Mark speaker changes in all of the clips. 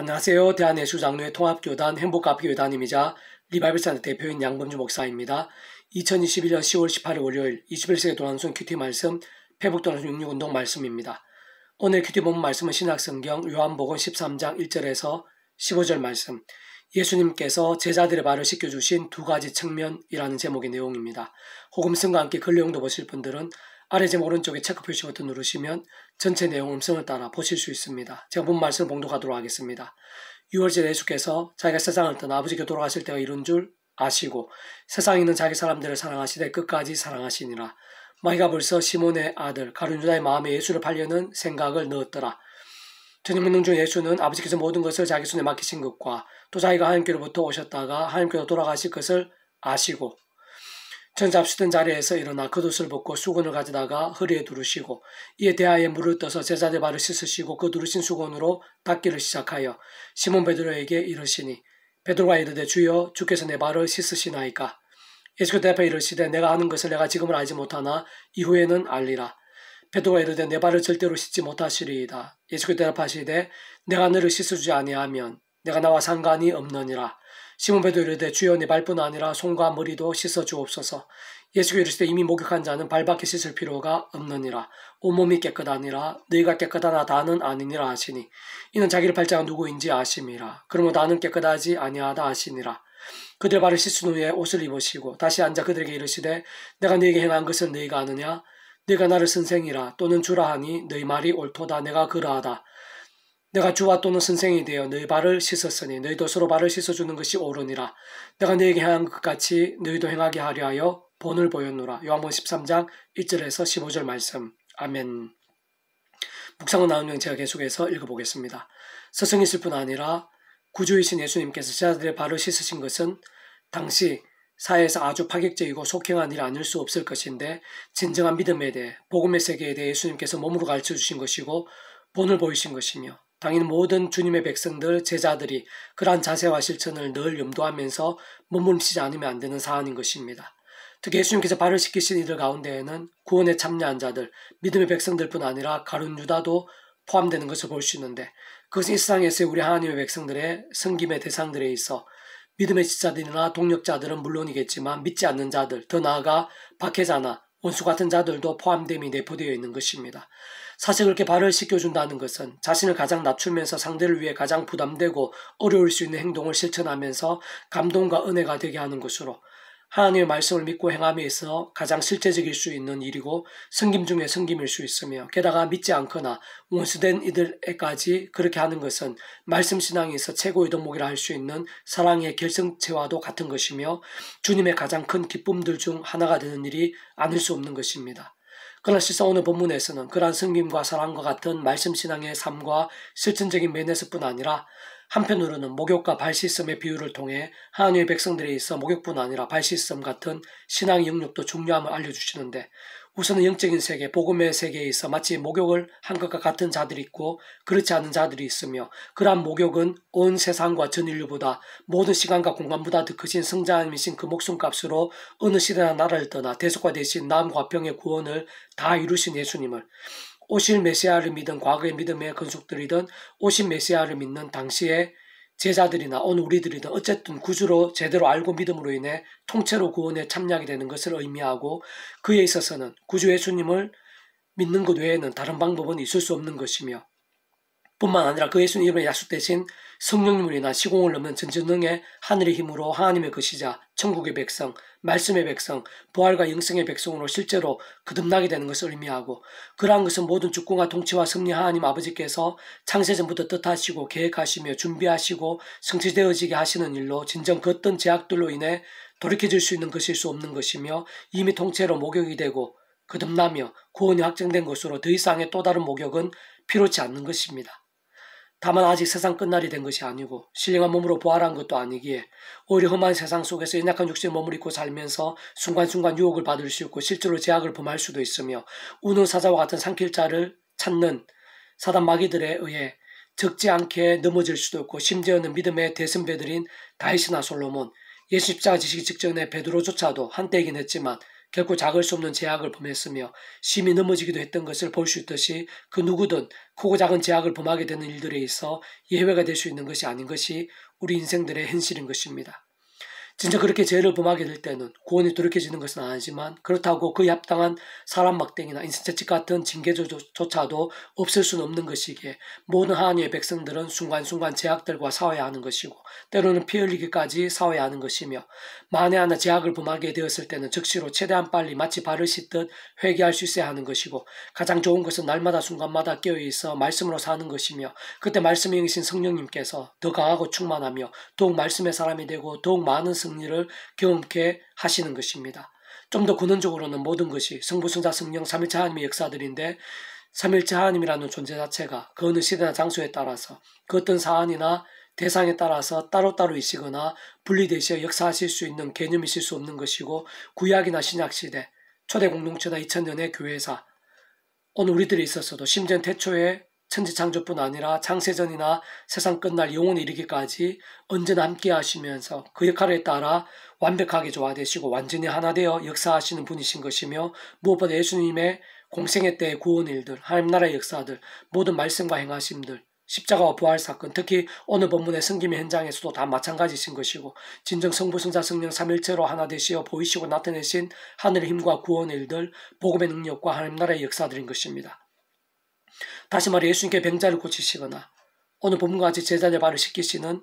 Speaker 1: 안녕하세요. 대한예수장로회 통합교단 행복가피교단임이자 리바이블센터 대표인 양범주 목사입니다. 2021년 10월 18일 월요일 21세기 도난순 큐티 말씀 회복도난순 66운동 말씀입니다. 오늘 큐티 본문 말씀은 신약성경 요한복음 13장 1절에서 15절 말씀, 예수님께서 제자들의 발을 씻겨주신 두 가지 측면이라는 제목의 내용입니다. 복음성과 함께 글 내용도 보실 분들은 아래 제목 오른쪽에 체크 표시 버튼 누르시면 전체 내용 음성을 따라 보실 수 있습니다. 제가 본 말씀을 봉독하도록 하겠습니다. 6월째 예수께서 자기가 세상을 떠나 아버지께 돌아가실 때가 이룬 줄 아시고 세상에 있는 자기 사람들을 사랑하시되 끝까지 사랑하시니라. 마귀가 벌써 시몬의 아들 가룟 유다의 마음에 예수를 팔려는 생각을 넣었더라. 저녁 중 예수는 아버지께서 모든 것을 자기 손에 맡기신 것과 또 자기가 하나님께로부터 오셨다가 하나님께로 돌아가실 것을 아시고 전 잡수던 자리에서 일어나 겉옷을 벗고 수건을 가져다가 허리에 두르시고 이에 대하여 물을 떠서 제자들 발을 씻으시고 그 두르신 수건으로 닦기를 시작하여 시몬 베드로에게 이르시니 베드로가 이르되 주여 주께서 내 발을 씻으시나이까. 예수께서 대답하여 이르시되 내가 아는 것을 내가 지금은 알지 못하나 이후에는 알리라. 베드로가 이르되 내 발을 절대로 씻지 못하시리이다. 예수께서 대답하시되 내가 너를 씻어주지 아니하면 내가 나와 상관이 없느니라. 시몬 베드로가 이르되 주여 내 발뿐 아니라 손과 머리도 씻어 주옵소서. 예수께서 이르시되 이미 목욕한 자는 발밖에 씻을 필요가 없느니라. 온몸이 깨끗하니라. 너희가 깨끗하나 다는 아니니라 하시니 이는 자기를 팔자가 누구인지 아심이라. 그러므로 나는 깨끗하지 아니하다 하시니라. 그들 발을 씻은 후에 옷을 입으시고 다시 앉아 그들에게 이르시되 내가 너희에게 행한 것을 너희가 아느냐. 너희가 나를 선생이라 또는 주라 하니 너희 말이 옳도다. 내가 그러하다. 내가 주와 또는 선생이 되어 너희 발을 씻었으니 너희도 서로 발을 씻어주는 것이 옳으니라. 내가 너희에게 행한 것 같이 너희도 행하게 하려 하여 본을 보였노라. 요한복음 13장 1절에서 15절 말씀. 아멘. 묵상은 나누는 제가 계속해서 읽어보겠습니다. 스승이 있을 뿐 아니라 구주이신 예수님께서 제자들의 발을 씻으신 것은 당시 사회에서 아주 파격적이고 속행한 일이 아닐 수 없을 것인데 진정한 믿음에 대해 복음의 세계에 대해 예수님께서 몸으로 가르쳐 주신 것이고 본을 보이신 것이며 당연히 모든 주님의 백성들, 제자들이 그러한 자세와 실천을 늘 염두하면서 머무르지 않으면 안 되는 사안인 것입니다. 특히 예수님께서 발을 씻기신 이들 가운데에는 구원에 참여한 자들, 믿음의 백성들뿐 아니라 가룟 유다도 포함되는 것을 볼 수 있는데 그것은 이 세상에서의 우리 하나님의 백성들의 섬김의 대상들에 있어 믿음의 지자들이나 동력자들은 물론이겠지만 믿지 않는 자들, 더 나아가 박해자나 원수 같은 자들도 포함됨이 내포되어 있는 것입니다. 사실 그렇게 발을 씻겨준다는 것은 자신을 가장 낮추면서 상대를 위해 가장 부담되고 어려울 수 있는 행동을 실천하면서 감동과 은혜가 되게 하는 것으로 하나님의 말씀을 믿고 행함에 있어 가장 실제적일 수 있는 일이고 섬김 중에 섬김일 수 있으며 게다가 믿지 않거나 원수된 이들에까지 그렇게 하는 것은 말씀 신앙에 있어 최고의 덕목이라 할 수 있는 사랑의 결성체와도 같은 것이며 주님의 가장 큰 기쁨들 중 하나가 되는 일이 아닐 수 없는 것입니다. 그러나 실상 오늘 본문에서는 그러한 섬김과 사랑과 같은 말씀 신앙의 삶과 실천적인 면에서뿐 아니라 한편으로는 목욕과 발 씻음의 비유를 통해 하나님의 백성들에 있어 목욕뿐 아니라 발 씻음 같은 신앙의 영역도 중요함을 알려주시는데 우선은 영적인 세계, 복음의 세계에 있어 마치 목욕을 한 것과 같은 자들이 있고 그렇지 않은 자들이 있으며 그러한 목욕은 온 세상과 전 인류보다 모든 시간과 공간보다 더 크신 성자님이신 그 목숨값으로 어느 시대나 나라를 떠나 대속과 대신 남과 화평의 구원을 다 이루신 예수님을 오실 메시아를 믿은 과거의 믿음의 건속들이든 오신 메시아를 믿는 당시의 제자들이나 오늘 우리들이든 어쨌든 구주로 제대로 알고 믿음으로 인해 통째로 구원에 참여하게 되는 것을 의미하고 그에 있어서는 구주 예수님을 믿는 것 외에는 다른 방법은 있을 수 없는 것이며 뿐만 아니라 그 예수님 이름에 약속되신 성령님이나 시공을 넘는 전지능의 하늘의 힘으로 하나님의 것이자 천국의 백성, 말씀의 백성, 부활과 영생의 백성으로 실제로 거듭나게 되는 것을 의미하고 그러한 것은 모든 주권과 통치와 섭리 하나님 아버지께서 창세전부터 뜻하시고 계획하시며 준비하시고 성취되어지게 하시는 일로 진정 그 어떤 제약들로 인해 돌이켜질 수 있는 것일 수 없는 것이며 이미 통째로 목욕이 되고 거듭나며 구원이 확정된 것으로 더 이상의 또 다른 목욕은 필요치 않는 것입니다. 다만 아직 세상 끝날이 된 것이 아니고 신령한 몸으로 부활한 것도 아니기에 오히려 험한 세상 속에서 연약한 육신의 몸을 입고 살면서 순간순간 유혹을 받을 수 있고 실제로 제약을 범할 수도 있으며 우는 사자와 같은 삼킬 자를 찾는 사단 마귀들에 의해 적지 않게 넘어질 수도 있고 심지어는 믿음의 대선배들인 다윗이나 솔로몬, 예수 십자가 지시기 직전에 베드로조차도 한때이긴 했지만 결코 작을 수 없는 제약을 범했으며 심히 넘어지기도 했던 것을 볼 수 있듯이 그 누구든 크고 작은 제약을 범하게 되는 일들에 있어 예외가 될 수 있는 것이 아닌 것이 우리 인생들의 현실인 것입니다. 진짜 그렇게 죄를 범하게 될 때는 구원이 돌이켜지는 것은 아니지만 그렇다고 그에 합당한 사람 막대기나 인신채찍 같은 징계조차도 없을 수는 없는 것이기에 모든 하나님의 백성들은 순간순간 제약들과 싸워야 하는 것이고 때로는 피 흘리기까지 싸워야 하는 것이며 만에 하나 제약을 범하게 되었을 때는 즉시로 최대한 빨리 마치 발을 씻듯 회개할 수 있어야 하는 것이고 가장 좋은 것은 날마다 순간마다 깨어있어 말씀으로 사는 것이며 그때 말씀의 영이신 성령님께서 더 강하고 충만하며 더욱 말씀의 사람이 되고 더욱 많은 승리를 경험케 하시는 것입니다. 좀 더 근원적으로는 모든 것이 성부, 성자, 성령, 삼일체 하나님의 역사들인데 삼일체 하나님이라는 존재 자체가 그 어느 시대나 장소에 따라서 그 어떤 사안이나 대상에 따라서 따로따로이시거나 분리되시어 역사하실 수 있는 개념이실 수 없는 것이고 구약이나 신약시대, 초대 공동체나 2000년의 교회사, 오늘 우리들이 있었어도 심지어 태초에 천지창조뿐 아니라 창세전이나 세상 끝날 영원에 이르기까지 언제나 함께 하시면서 그 역할에 따라 완벽하게 조화되시고 완전히 하나 되어 역사하시는 분이신 것이며 무엇보다 예수님의 공생애 때의 구원 일들, 하나님 나라의 역사들, 모든 말씀과 행하심들, 십자가와 부활 사건, 특히 오늘 본문의 성김의 현장에서도 다 마찬가지신 것이고 진정 성부, 성자, 성령 삼일체로 하나 되시어 보이시고 나타내신 하늘의 힘과 구원 일들, 복음의 능력과 하나님 나라의 역사들인 것입니다. 다시 말해 예수님께 병자를 고치시거나 오늘 본문과 같이 제자들 발을 씻기시는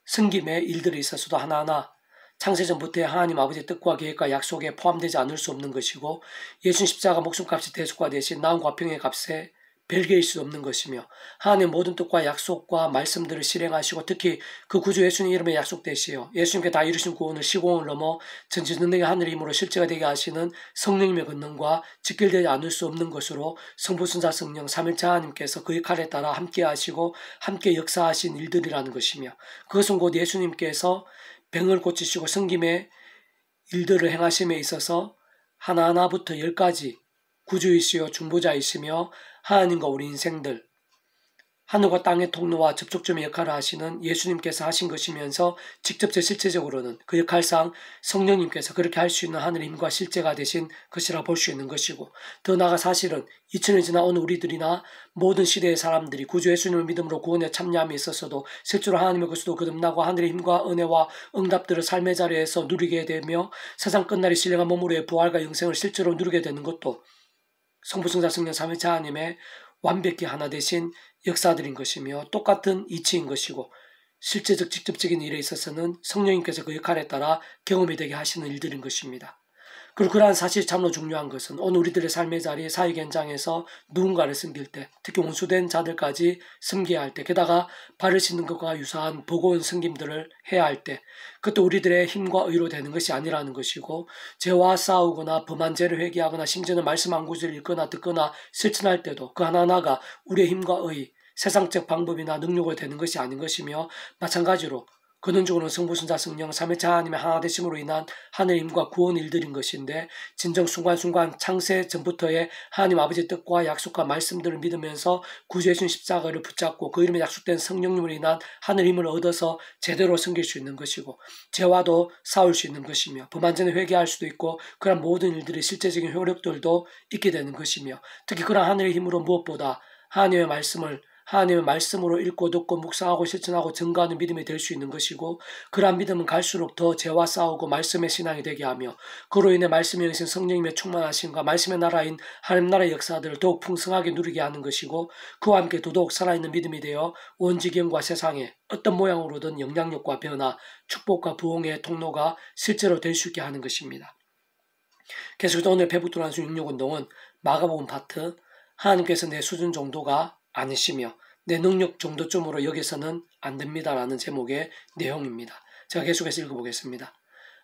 Speaker 1: 성김의 일들이 있어서도 하나하나 창세전부터의 하나님 아버지의 뜻과 계획과 약속에 포함되지 않을 수 없는 것이고 예수님 십자가 목숨값이 대속과 대신 나음과 평의 값에 별개일 수 없는 것이며 하나님의 모든 뜻과 약속과 말씀들을 실행하시고 특히 그 구주 예수님 이름에 약속되시어 예수님께 다 이루신 구원을 시공을 넘어 전지전능의 하늘의 힘으로 실제가 되게 하시는 성령님의 권능과 직결되지 않을 수 없는 것으로 성부, 성자, 성령 삼일체 하나님께서 그 역할에 따라 함께 하시고 함께 역사하신 일들이라는 것이며 그것은 곧 예수님께서 병을 고치시고 성김의 일들을 행하심에 있어서 하나하나부터 10가지 구주이시여 중보자이시며 하나님과 우리 인생들, 하늘과 땅의 통로와 접촉점의 역할을 하시는 예수님께서 하신 것이면서 직접적 실제적으로는 그 역할상 성령님께서 그렇게 할 수 있는 하늘의 힘과 실제가 되신 것이라 볼 수 있는 것이고 더 나아가 사실은 2000년 지난 오늘 우리들이나 모든 시대의 사람들이 구주 예수님을 믿음으로 구원에 참여함에 있어서도 실제로 하나님의 것으로 거듭나고 하늘의 힘과 은혜와 응답들을 삶의 자리에서 누리게 되며 세상 끝날이 신령한 몸으로의 부활과 영생을 실제로 누리게 되는 것도 성부, 성자, 성령 삼위일체 하나님의 완벽히 하나 되신 역사들인 것이며 똑같은 이치인 것이고 실제적 직접적인 일에 있어서는 성령님께서 그 역할에 따라 경험이 되게 하시는 일들인 것입니다. 그리고 그러한 사실이 참으로 중요한 것은 오늘 우리들의 삶의 자리 사역 현장에서 누군가를 섬길 때 특히 원수된 자들까지 섬겨야 할 때 게다가 발을 씻는 것과 유사한 버거운 섬김들을 해야 할 때 그것도 우리들의 힘과 의로 되는 것이 아니라는 것이고 죄와 싸우거나 범한 죄를 회개하거나 심지어는 말씀 한 구절을 읽거나 듣거나 실천할 때도 그 하나하나가 우리의 힘과 의 세상적 방법이나 능력으로 되는 것이 아닌 것이며 마찬가지로 근원적으로는 성부, 성자, 성령, 삼위일체 하나님의 하나 되심으로 인한 하늘의 힘과 구원 일들인 것인데 진정 순간순간 창세 전부터의 하나님 아버지의 뜻과 약속과 말씀들을 믿으면서 구주 예수님 십자가를 붙잡고 그 이름에 약속된 성령님으로 인한 하늘의 힘을 얻어서 제대로 섬길 수 있는 것이고 죄와도 싸울 수 있는 것이며 범한 전에 회개할 수도 있고 그런 모든 일들의 실제적인 효력들도 있게 되는 것이며 특히 그런 하늘의 힘으로 무엇보다 하나님의 말씀으로 읽고 듣고 묵상하고 실천하고 증거하는 믿음이 될 수 있는 것이고 그러한 믿음은 갈수록 더 죄와 싸우고 말씀의 신앙이 되게 하며 그로 인해 말씀의 영이신 성령님의 충만하심과 말씀의 나라인 하나님 나라의 역사들을 더욱 풍성하게 누리게 하는 것이고 그와 함께 더더욱 살아있는 믿음이 되어 온 지경과 세상에 어떤 모양으로든 영향력과 변화, 축복과 부흥의 통로가 실제로 될 수 있게 하는 것입니다. 계속해서 오늘 배북도란수 66운동은 마가복음 파트 하나님께서 내 수준 정도가 아니시며 내 능력 정도쯤으로 여기서는 안 됩니다라는 제목의 내용입니다. 제가 계속해서 읽어보겠습니다.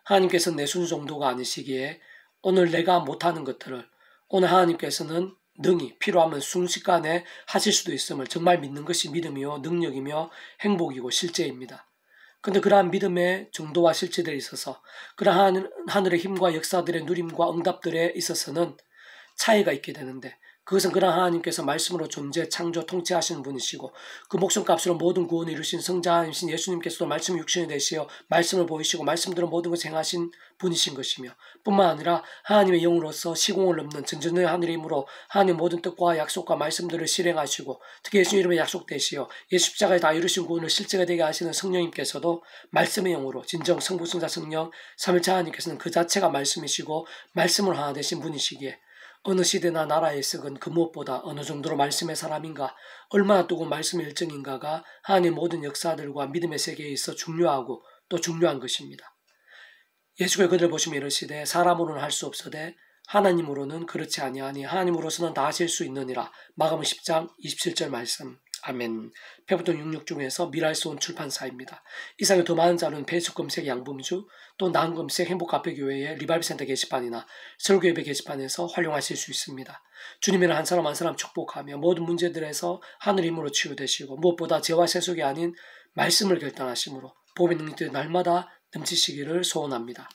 Speaker 1: 하나님께서는 내 수준 정도가 아니시기에 오늘 내가 못하는 것들을 오늘 하나님께서는 능히 필요하면 순식간에 하실 수도 있음을 정말 믿는 것이 믿음이요 능력이며 행복이고 실제입니다. 그런데 그러한 믿음의 정도와 실체들에 있어서 그러한 하늘의 힘과 역사들의 누림과 응답들에 있어서는 차이가 있게 되는데 그것은 그러나 하나님께서 말씀으로 존재, 창조, 통치하시는 분이시고 그 목숨값으로 모든 구원을 이루신 성자이신 예수님께서도 말씀이 육신이 되시어 말씀을 보이시고 말씀대로 모든 것을 행하신 분이신 것이며 뿐만 아니라 하나님의 영으로서 시공을 넘는 전전의 하늘의 힘으로 하나님의 모든 뜻과 약속과 말씀들을 실행하시고 특히 예수 이름에 약속되시어 예수 십자가에 다 이루신 구원을 실제가 되게 하시는 성령님께서도 말씀의 영으로 진정 성부 성자 성령 삼일차 하나님께서는 그 자체가 말씀이시고 말씀을 하나 되신 분이시기에 어느 시대나 나라의 썩은 그 무엇보다 어느 정도로 말씀의 사람인가 얼마나 뜨거운 말씀의 일정인가가 하나님의 모든 역사들과 믿음의 세계에 있어 중요하고 또 중요한 것입니다. 예수가 그들 보시며 이르시되 사람으로는 할 수 없으되 하나님으로는 그렇지 아니하니 하나님으로서는 다 하실 수 있느니라. 마가복음 10장 27절 말씀. 아멘. 페북동 66 중에서 미랄스온 출판사입니다. 이상의 더 많은 자료는 페이스북 검색 양범주 또 나은 검색 행복카페교회의 리바이브센터 게시판이나 설교예배 게시판에서 활용하실 수 있습니다. 주님이란 한 사람 한 사람 축복하며 모든 문제들에서 하늘 힘으로 치유되시고 무엇보다 죄와 세속이 아닌 말씀을 결단하심으로 복음의 능력들이 날마다 넘치시기를 소원합니다.